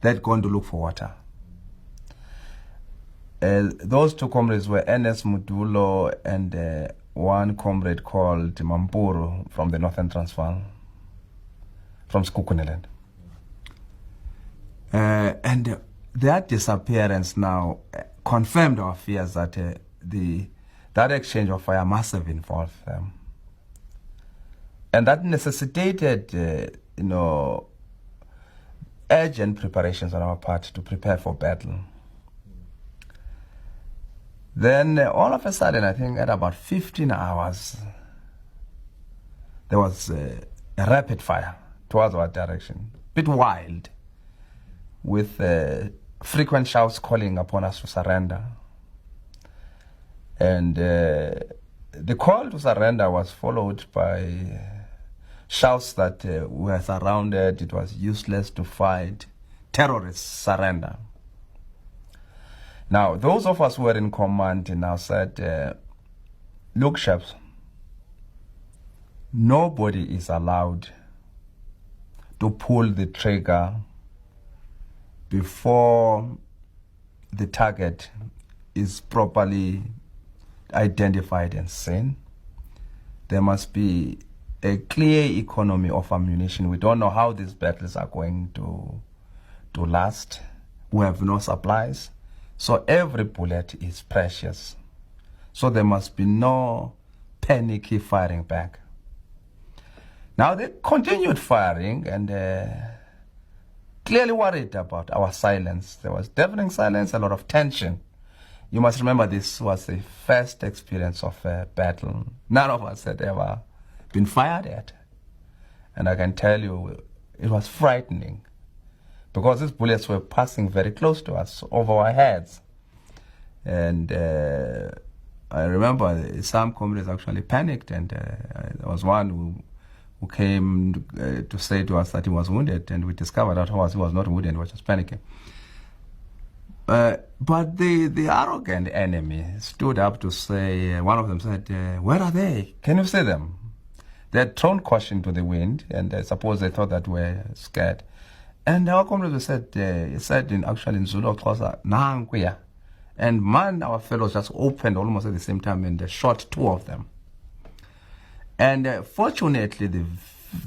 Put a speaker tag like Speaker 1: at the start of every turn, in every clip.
Speaker 1: they'd gone to look for water. Those two comrades were Ernest Mudulo and one comrade called Mampuru from the Northern Transvaal, from Skukuniland. And their disappearance now confirmed our fears that that exchange of fire must have involved them. And that necessitated, urgent preparations on our part to prepare for battle. Then all of a sudden, I think at about 15 hours, there was a rapid fire towards our direction, a bit wild, with frequent shouts calling upon us to surrender. And the call to surrender was followed by shouts that we were surrounded, it was useless to fight, terrorists surrender. Now, those of us who were in command now said, look, chefs, nobody is allowed to pull the trigger before the target is properly identified and seen. There must be a clear economy of ammunition. We don't know how these battles are going to last. We have no supplies. So every bullet is precious. So there must be no panicky firing back. Now they continued firing and clearly worried about our silence. There was deafening silence, a lot of tension. You must remember this was the first experience of a battle. None of us had ever been fired at. And I can tell you, it was frightening because these bullets were passing very close to us, over our heads. And I remember some comrades actually panicked, and there was one who came to say to us that he was wounded, and we discovered that he was not wounded, he was just panicking. But the arrogant enemy stood up to say, one of them said, where are they? Can you see them? They had thrown caution to the wind, and I suppose they thought that we're scared. And our comrade said in Zulu, Nankuya. And man, our fellows just opened almost at the same time and shot two of them. And fortunately,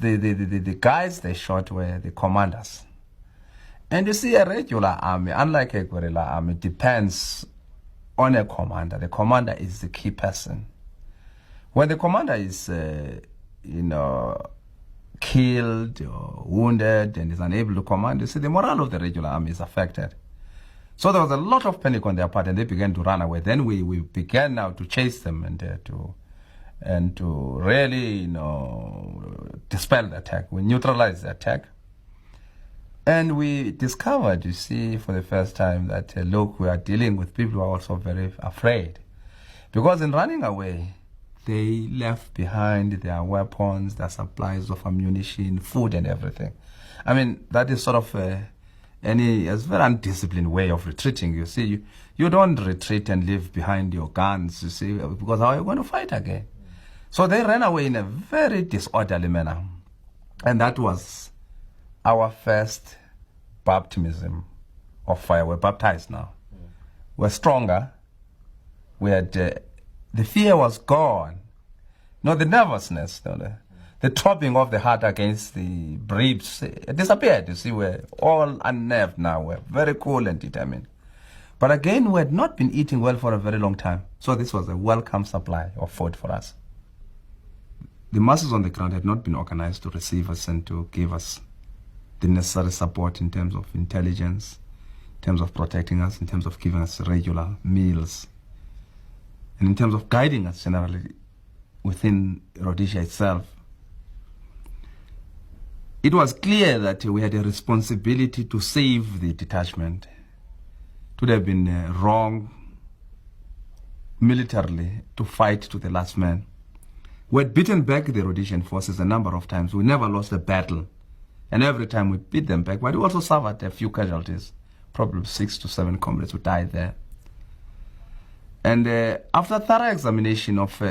Speaker 1: the guys they shot were the commanders. And you see, a regular army, unlike a guerrilla army, depends on a commander. The commander is the key person. When the commander is, killed or wounded and is unable to command, you see, the morale of the regular army is affected. So there was a lot of panic on their part, and they began to run away. Then we began now to chase them and to really, dispel the attack. We neutralized the attack. And we discovered, you see, for the first time that, look, we are dealing with people who are also very afraid. Because in running away, they left behind their weapons, their supplies of ammunition, food, and everything. I mean, that is sort of a very undisciplined way of retreating. You see, you don't retreat and leave behind your guns, you see, because how are you going to fight again? So they ran away in a very disorderly manner. And that was our first baptism of fire. We're baptized now. We're stronger. We had, the fear was gone. No, the nervousness, the throbbing of the heart against the ribs, it disappeared. You see, we're all unnerved now. We're very cool and determined. But again, we had not been eating well for a very long time. So this was a welcome supply of food for us. The masses on the ground had not been organized to receive us and to give us the necessary support in terms of intelligence, in terms of protecting us, in terms of giving us regular meals, and in terms of guiding us generally within Rhodesia itself. It was clear that we had a responsibility to save the detachment. It would have been wrong militarily to fight to the last man. We had beaten back the Rhodesian forces a number of times. We never lost a battle. And every time we beat them back, but we also suffered a few casualties, probably 6 to 7 comrades who died there. And after thorough examination of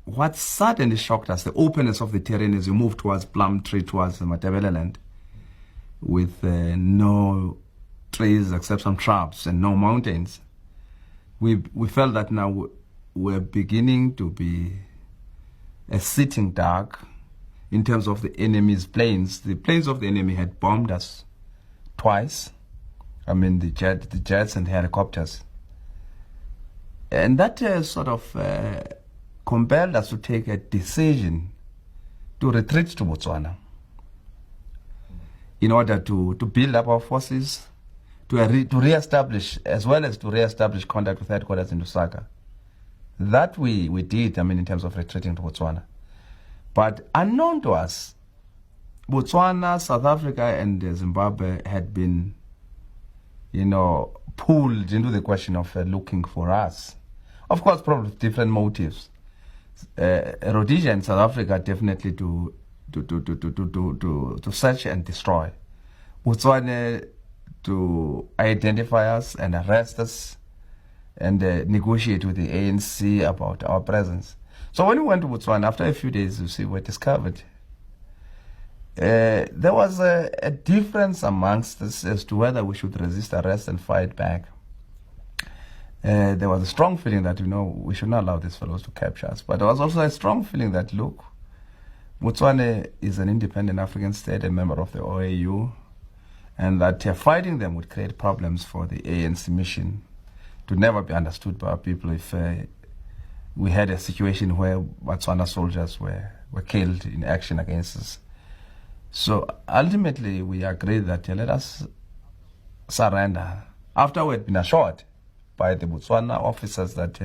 Speaker 1: what certainly shocked us, the openness of the terrain as we moved towards Plumtree, towards Matabeleland, with no trees except some shrubs and no mountains. We felt that now we're beginning to be a sitting duck in terms of the enemy's planes. The planes of the enemy had bombed us twice. I mean, the jets and helicopters. And that sort of compelled us to take a decision to retreat to Botswana in order to build up our forces, to re-establish, as well as to re-establish contact with headquarters in Lusaka. That we did, I mean, in terms of retreating to Botswana. But unknown to us, Botswana, South Africa, and Zimbabwe had been, pulled into the question of looking for us. Of course, probably with different motives. Rhodesia and South Africa definitely to search and destroy. Botswana to identify us and arrest us and negotiate with the ANC about our presence. So when we went to Botswana, after a few days, we were discovered. There was a difference amongst us as to whether we should resist arrest and fight back. There was a strong feeling that, we should not allow these fellows to capture us. But there was also a strong feeling that, look, Botswana is an independent African state, a member of the OAU, and that fighting them would create problems for the ANC mission to never be understood by our people if we had a situation where Botswana soldiers were killed in action against us. So ultimately, we agreed that let us surrender. After we had been assured by the Botswana officers that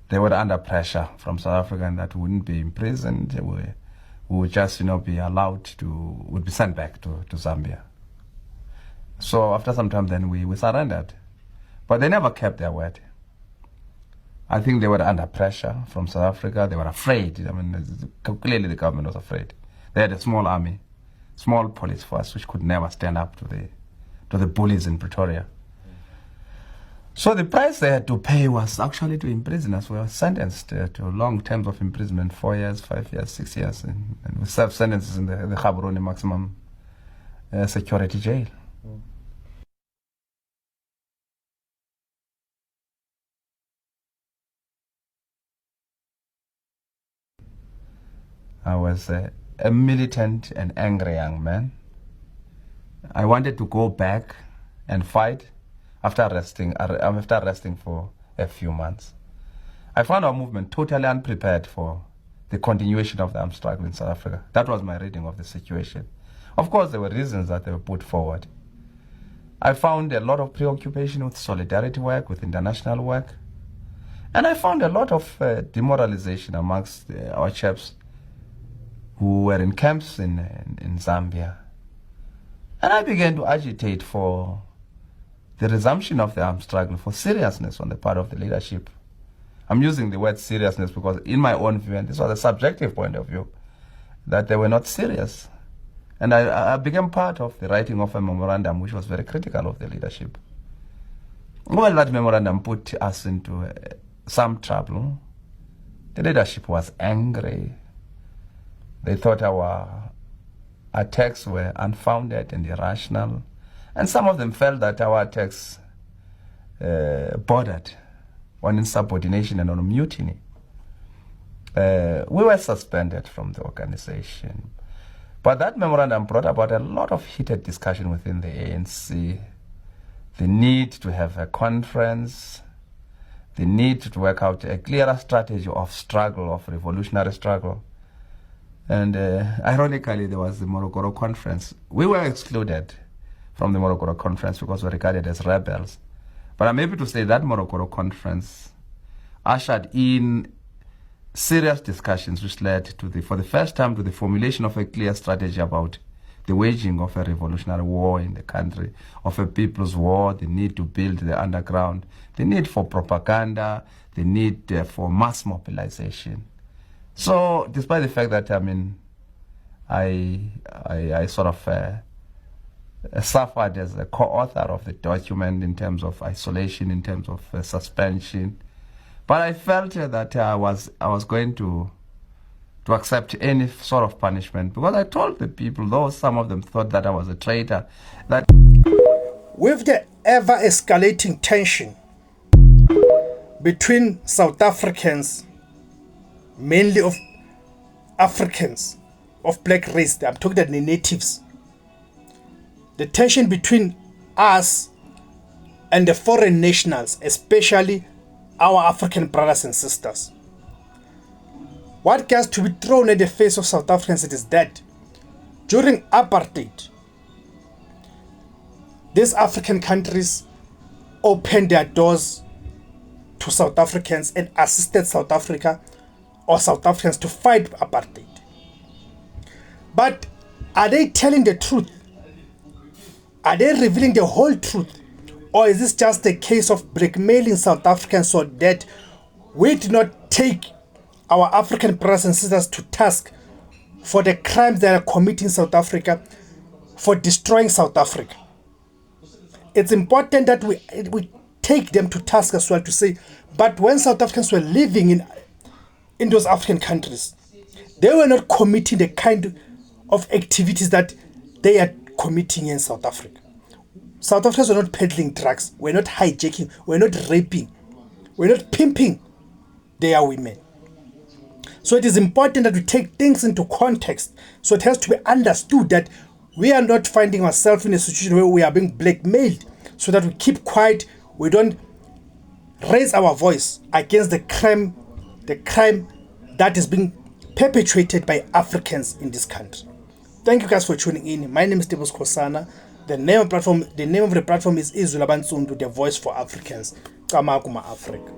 Speaker 1: they were under pressure from South Africa and that we wouldn't be imprisoned, we would just, be allowed would be sent back to Zambia. So after some time then we surrendered. But they never kept their word. I think they were under pressure from South Africa. They were afraid. I mean, clearly the government was afraid. They had a small army, small police force, which could never stand up to the bullies in Pretoria. So the price they had to pay was actually to imprison us. We were sentenced to long terms of imprisonment, 4 years, 5 years, 6 years. And we served sentences in the Gaborone maximum security jail. I was a militant and angry young man. I wanted to go back and fight after arresting for a few months. I found our movement totally unprepared for the continuation of the armed struggle in South Africa. That was my reading of the situation. Of course, there were reasons that they were put forward. I found a lot of preoccupation with solidarity work, with international work. And I found a lot of demoralization amongst our chaps who were in camps in Zambia. And I began to agitate for the resumption of the armed struggle, for seriousness on the part of the leadership. I'm using the word seriousness because in my own view, and this was a subjective point of view, that they were not serious. And I became part of the writing of a memorandum which was very critical of the leadership. Well, that memorandum put us into some trouble. The leadership was angry. They thought our attacks were unfounded and irrational. And some of them felt that our attacks bordered on insubordination and on mutiny. We were suspended from the organization. But that memorandum brought about a lot of heated discussion within the ANC. The need to have a conference, the need to work out a clearer strategy of struggle, of revolutionary struggle. And ironically, there was the Morogoro Conference. We were excluded from the Morogoro Conference because we were regarded as rebels. But I'm happy to say that Morogoro Conference ushered in serious discussions which led to for the first time to the formulation of a clear strategy about the waging of a revolutionary war in the country, of a people's war, the need to build the underground, the need for propaganda, the need for mass mobilization. So, despite the fact that, I sort of suffered as a co-author of the document in terms of isolation, in terms of suspension, but I felt that I was going to to accept any sort of punishment, because I told the people, though some of them thought that I was a traitor, that
Speaker 2: with the ever-escalating tension between South Africans, mainly of Africans of black race, I'm talking about the natives, the tension between us and the foreign nationals, especially our African brothers and sisters. What gets to be thrown at the face of South Africans is that during apartheid, these African countries opened their doors to South Africans and assisted South Africa or South Africans to fight apartheid. But are they telling the truth? Are they revealing the whole truth? Or is this just a case of blackmailing South Africans so that we do not take our African brothers and sisters to task for the crimes they are committing in South Africa, for destroying South Africa? It's important that we take them to task as well, to say, but when South Africans were living in those African countries, they were not committing the kind of activities that they are committing in South Africa. South Africans were not peddling drugs, we're not hijacking, we're not raping, we're not pimping their women. So it is important that we take things into context. So it has to be understood that we are not finding ourselves in a situation where we are being blackmailed, so that we keep quiet, we don't raise our voice against the crime that is being perpetrated by Africans in this country. Thank you guys for tuning in. My name is Tebos Kosana. The name of the platform is Izwi Labansundu, the voice for Africans. Kamakuma Africa.